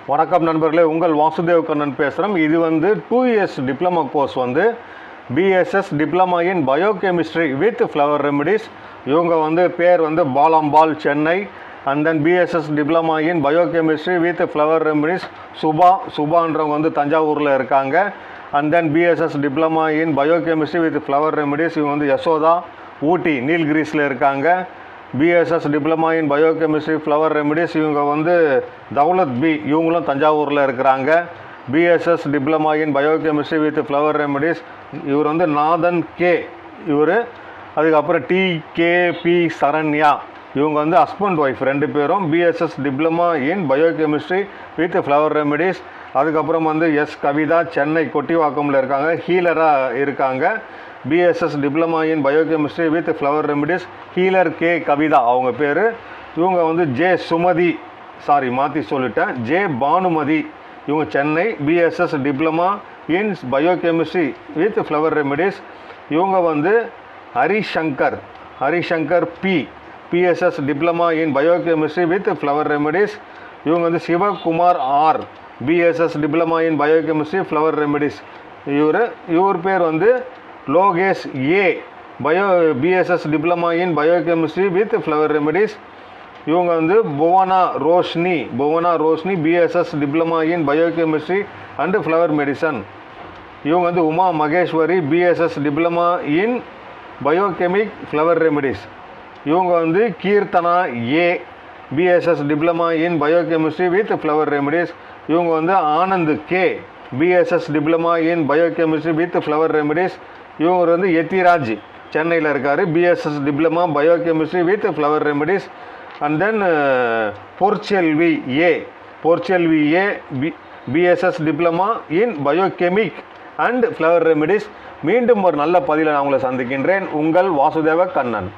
வணக்கம் நண்பர்களே, உங்கள் வாசுதேவ் கண்ணன் பேசுகிறேன். இது வந்து 2 years டிப்ளமா கோர்ஸ் வந்து BSS diploma in biochemistry with flower remedies. இவங்க வந்து பேர் வந்து Balambal Chennai. And then BSS diploma in biochemistry with flower remedies சுபான்றவங்க வந்து தஞ்சாவூரில் இருக்காங்க. And then BSS diploma in biochemistry with flower remedies இவங்க வந்து யசோதா ஊட்டி நீல்கிரிஸில் இருக்காங்க. BSS diploma in biochemistry flower remedies இவங்க வந்து தௌலத் பி இவங்களும் தஞ்சாவூரில் இருக்கிறாங்க. BSS diploma in biochemistry with flower remedies இவர் வந்து நாதன் கே இவர். அதுக்கப்புறம் டிகேபி சரண்யா இவங்க வந்து ஹஸ்பண்ட் ஒய்ஃப் 2 பேரும் BSS diploma in biochemistry with flower remedies. அதுக்கப்புறம் வந்து எஸ் கவிதா சென்னை கொட்டிவாக்கமில் இருக்காங்க, ஹீலராக இருக்காங்க. BSS diploma in biochemistry with flower remedies healer K Kavitha அவங்க பேர். இவங்க வந்து ஜே பானுமதி இவங்க Chennai. BSS diploma in biochemistry with flower remedies இவங்க வந்து Harishankar B BSS diploma in biochemistry with flower remedies இவங்க வந்து Sivakumar R BSS diploma in biochemistry flower remedies இவர் பேர் வந்து லோகேஷ் ஏ BSS diploma in biochemistry with flower remedies இவங்க வந்து Bhuvana Roshini BSS diploma in biochemistry and flower medicine இவங்க வந்து Uma Maheswari BSS diploma in biochemic flower remedies இவங்க வந்து Keerthana A BSS diploma in biochemistry with flower remedies இவங்க வந்து Anand K BSS diploma in biochemistry with flower remedies இவங்க வந்து எத்திராஜ் சென்னையில் இருக்கார், BSS diploma biochemistry with flower remedies. And then Porselvi A BSS diploma in biochemic and flower remedies. மீண்டும் ஒரு நல்ல பதிவில் நான் உங்களை சந்திக்கின்றேன். உங்கள் வாசுதேவ கண்ணன்.